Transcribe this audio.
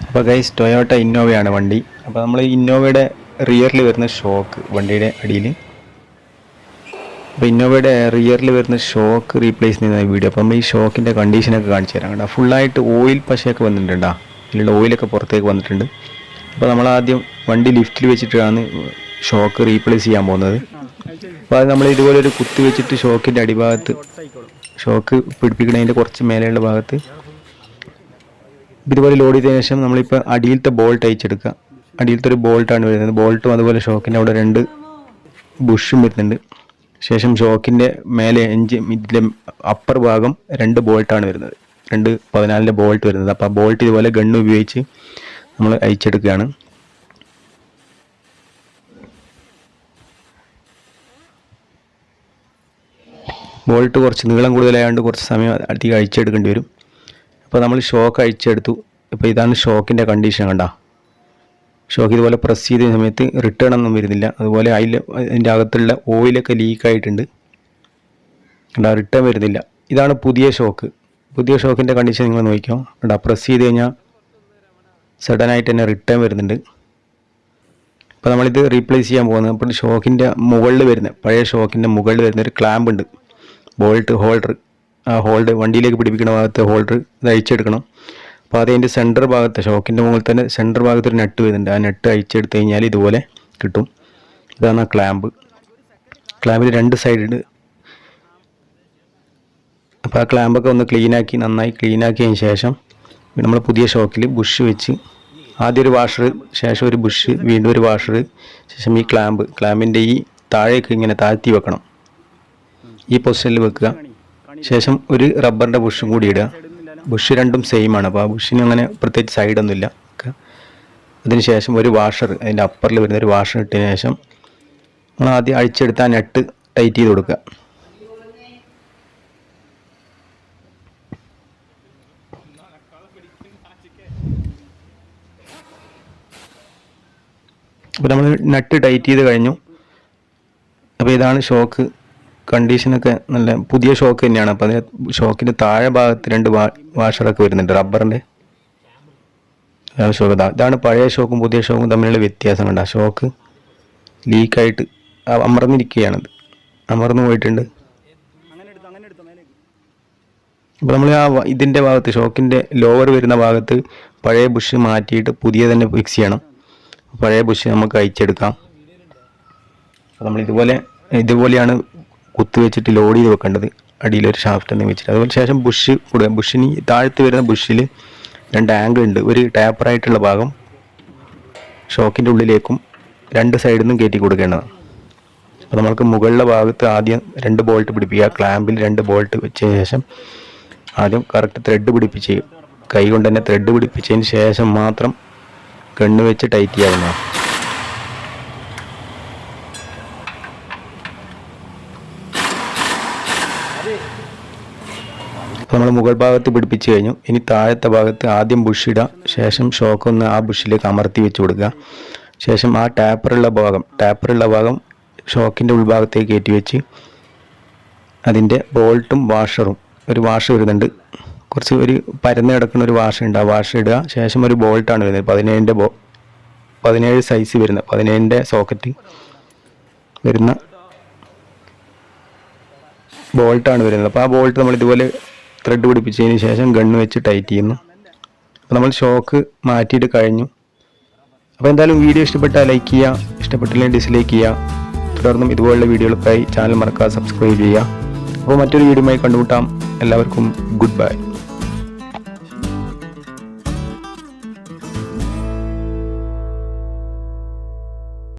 അപ്പോൾ guys Toyota ഇന്നോവയാണ് വണ്ടി. അപ്പോൾ നമ്മൾ ഇന്നോവയുടെ റിയറിൽ വരുന്ന ഷോക്ക് വണ്ടിയുടെ അടിയിൽ, അപ്പോൾ ഇന്നോവയുടെ റിയറിൽ വരുന്ന ഷോക്ക് റീപ്ലേസ് ചെയ്യുന്ന വീഡിയോ. അപ്പോൾ നമ്മൾ ഈ ഷോക്കിൻ്റെ കണ്ടീഷനൊക്കെ കാണിച്ചു തരാം. കേട്ടോ, ഫുള്ളായിട്ട് ഓയിൽ പശയൊക്കെ വന്നിട്ടുണ്ടാ, ഇതിലുള്ള ഓയിലൊക്കെ പുറത്തേക്ക് വന്നിട്ടുണ്ട്. അപ്പോൾ നമ്മൾ ആദ്യം വണ്ടി ലിഫ്റ്റിൽ വെച്ചിട്ടാണ് ഷോക്ക് റീപ്ലേസ് ചെയ്യാൻ പോകുന്നത്. അപ്പോൾ അത് നമ്മൾ ഇതുപോലെ ഒരു കുത്തി വെച്ചിട്ട് ഷോക്കിൻ്റെ അടിഭാഗത്ത് ഷോക്ക് പിടിപ്പിക്കുന്നതിൻ്റെ കുറച്ച് മേലെയുള്ള ഭാഗത്ത് ഇതുപോലെ ലോഡ് ചെയ്തതിനു ശേഷം നമ്മളിപ്പോൾ അടിയിലത്തെ ബോൾട്ട് അയച്ചെടുക്കുക. അടിയിലത്തെ ഒരു ബോൾട്ടാണ് വരുന്നത്. ബോൾട്ടും അതുപോലെ ഷോക്കിൻ്റെ അവിടെ 2 ബുഷും വരുന്നുണ്ട്. ശേഷം ഷോക്കിൻ്റെ മേലെ ഇതിലെ അപ്പർ ഭാഗം 2 ബോൾട്ടാണ് വരുന്നത്, 2/14 ബോൾട്ട് വരുന്നത്. അപ്പോൾ ആ ബോൾട്ട് ഇതുപോലെ ഗണ്ണ് ഉപയോഗിച്ച് നമ്മൾ അയച്ചെടുക്കുകയാണ്. ബോൾട്ട് കുറച്ച് നീളം കൂടുതലായതുകൊണ്ട് കുറച്ച് സമയം അധികം അഴിച്ചെടുക്കേണ്ടി വരും. അപ്പോൾ നമ്മൾ ഷോക്ക് അഴിച്ചെടുത്തു. ഇപ്പോൾ ഇതാണ് ഷോക്കിൻ്റെ കണ്ടീഷൻ. കണ്ട, ഷോക്ക് ഇതുപോലെ പ്രസ് ചെയ്ത സമയത്ത് റിട്ടേൺ ഒന്നും വരുന്നില്ല. അതുപോലെ അതിൻ്റെ അകത്തുള്ള ഓയിലൊക്കെ ലീക്കായിട്ടുണ്ട്. കണ്ട, റിട്ടേൺ വരുന്നില്ല. ഇതാണ് പുതിയ ഷോക്ക്. പുതിയ ഷോക്കിൻ്റെ കണ്ടീഷൻ നിങ്ങൾ നോക്കിക്കോ. കണ്ട, പ്രസ് ചെയ്ത് കഴിഞ്ഞാൽ സഡനായിട്ട് തന്നെ റിട്ടേൺ വരുന്നുണ്ട്. അപ്പോൾ നമ്മളിത് റീപ്ലേസ് ചെയ്യാൻ പോകുന്നത്, അപ്പോൾ ഷോക്കിൻ്റെ മുകളിൽ വരുന്ന പഴയ ഷോക്കിൻ്റെ മുകളിൽ വരുന്ന ഒരു ക്ലാമ്പ് ഉണ്ട്, ബോൾട്ട് ഹോൾഡർ. ആ ഹോൾഡർ വണ്ടിയിലേക്ക് പിടിപ്പിക്കുന്ന ഭാഗത്ത് ഹോൾഡർ ഇത് അയച്ചെടുക്കണം. അപ്പോൾ അതിൻ്റെ സെൻറ്റർ ഭാഗത്ത് ഷോക്കിൻ്റെ മുകളിൽ തന്നെ സെൻറ്റർ ഭാഗത്ത് ഒരു നെറ്റ് വരുന്നുണ്ട്. ആ നെറ്റ് അയച്ചെടുത്ത് കഴിഞ്ഞാൽ ഇതുപോലെ കിട്ടും. ഇതാണ് ആ ക്ലാമ്പ്. ക്ലാമ്പിൽ 2 സൈഡ്. അപ്പോൾ ആ ക്ലാമ്പൊക്കെ ഒന്ന് നന്നായി ക്ലീനാക്കിയതിന് ശേഷം നമ്മൾ പുതിയ ഷോക്കിൽ ബുഷ് വെച്ച് ആദ്യം ഒരു വാഷർ, ശേഷം ഒരു ബുഷ്, വീണ്ടും ഒരു വാഷർ, ശേഷം ഈ ക്ലാമ്പിൻ്റെ ഈ താഴേക്ക് ഇങ്ങനെ താഴ്ത്തി വെക്കണം. ഈ പൊസിഷനിൽ വെക്കുക. ശേഷം ഒരു റബ്ബറിൻ്റെ ബുഷും കൂടി ഇടുക. ബുഷ് രണ്ടും സെയിം ആണ്. അപ്പോൾ ആ ബുഷിന് അങ്ങനെ പ്രത്യേകിച്ച് സൈഡൊന്നുമില്ല. അതിന് ശേഷം ഒരു വാഷർ, അതിൻ്റെ അപ്പറിൽ വരുന്ന ഒരു വാഷർ ഇട്ടതിന് ശേഷം നമ്മൾ ആദ്യം അഴിച്ചെടുത്ത് ആ നെറ്റ് ടൈറ്റ് ചെയ്ത് കൊടുക്കുക. അപ്പോൾ നമ്മൾ നെറ്റ് ടൈറ്റ് ചെയ്ത് കഴിഞ്ഞു. അപ്പോൾ ഇതാണ് ഷോക്ക് കണ്ടീഷനൊക്കെ. നല്ല പുതിയ ഷോക്ക് തന്നെയാണ്. അപ്പോൾ അതിന് ഷോക്കിൻ്റെ താഴെ ഭാഗത്ത് 2 വാഷറൊക്കെ വരുന്നുണ്ട്, റബ്ബറിൻ്റെ. അതാണ് ഷോക്ക്. ഇതാണ് പഴയ ഷോക്കും പുതിയ ഷോക്കും തമ്മിലുള്ള വ്യത്യാസം. കണ്ട, ഷോക്ക് ലീക്കായിട്ട് അമർന്നിരിക്കുകയാണത്, അമർന്നു പോയിട്ടുണ്ട്. അപ്പോൾ നമ്മൾ ആ ഇതിൻ്റെ ഭാഗത്ത് ഷോക്കിൻ്റെ ലോവർ വരുന്ന ഭാഗത്ത് പഴയ ബുഷ് മാറ്റിയിട്ട് പുതിയ തന്നെ ഫിക്സ് ചെയ്യണം. പഴയ ബുഷ് നമുക്ക് അയച്ചെടുക്കാം. അപ്പോൾ നമ്മൾ ഇതുപോലെയാണ് കുത്തി വെച്ചിട്ട് ലോഡ് ചെയ്ത് വെക്കേണ്ടത്, അടിയിലൊരു ഷാഫ്റ്റ് എന്ന് വെച്ചിട്ട്. അതുപോലെ ശേഷം ബുഷ് കൊടുക്കുക. ബുഷിന് താഴത്ത് വരുന്ന ബുഷിൽ 2 ആംഗിൾ ഉണ്ട്. ഒരു ടാപ്പറായിട്ടുള്ള ഭാഗം ഷോക്കിൻ്റെ ഉള്ളിലേക്കും 2 സൈഡിൽ നിന്നും കയറ്റി കൊടുക്കേണ്ടതാണ്. അപ്പോൾ നമുക്ക് മുകളിലെ ഭാഗത്ത് ആദ്യം 2 ബോൾട്ട് പിടിപ്പിക്കുക. ക്ലാമ്പിൽ 2 ബോൾട്ട് വെച്ചതിന് ശേഷം ആദ്യം കറക്റ്റ് ത്രെഡ് പിടിപ്പിച്ച്, കൈ കൊണ്ട് തന്നെ ത്രെഡ് പിടിപ്പിച്ചതിന് ശേഷം മാത്രം ഗണ്ണ് വെച്ച് ടൈറ്റ് ചെയ്യാവുന്നതാണ്. അപ്പോൾ നമ്മൾ മുകൾ ഭാഗത്ത് പിടിപ്പിച്ച് കഴിഞ്ഞു. ഇനി താഴത്തെ ഭാഗത്ത് ആദ്യം ബുഷ് ഇടുക. ശേഷം ഷോക്ക് ഒന്ന് ആ ബുഷിലേക്ക് അമർത്തി വെച്ച് കൊടുക്കുക. ശേഷം ആ ടാപ്പറുള്ള ഭാഗം ഷോക്കിൻ്റെ ഉൾഭാഗത്തേക്ക് കയറ്റി വെച്ച് അതിൻ്റെ ബോൾട്ടും വാഷറും, ഒരു വാഷ് വരുന്നുണ്ട്, കുറച്ച് ഒരു പരന്ന് കിടക്കുന്ന ഒരു വാഷ് ഉണ്ട്, ആ വാഷ് ഇടുക. ശേഷം ഒരു ബോൾട്ടാണ് വരുന്നത്, 17 സൈസ് വരുന്ന 17 സോക്കറ്റ് വരുന്ന ബോൾട്ടാണ് വരുന്നത്. അപ്പോൾ ആ ബോൾട്ട് നമ്മൾ ഇതുപോലെ ത്രെഡ് പിടിപ്പിച്ചതിന് ശേഷം ഗണ്ണ് വെച്ച് ടൈറ്റ് ചെയ്യുന്നു. അപ്പോൾ നമ്മൾ ഷോക്ക് മാറ്റിയിട്ട് കഴിഞ്ഞു. അപ്പോൾ എന്തായാലും വീഡിയോ ഇഷ്ടപ്പെട്ടാൽ ലൈക്ക് ചെയ്യുക, ഇഷ്ടപ്പെട്ടില്ലെങ്കിൽ ഡിസ്ലൈക്ക് ചെയ്യുക. തുടർന്നും ഇതുപോലുള്ള വീഡിയോകൾക്കായി ചാനൽ മറക്കാതെ സബ്സ്ക്രൈബ് ചെയ്യുക. അപ്പോൾ മറ്റൊരു വീഡിയോയുമായി കണ്ടുമുട്ടാം. എല്ലാവർക്കും ഗുഡ് ബൈ.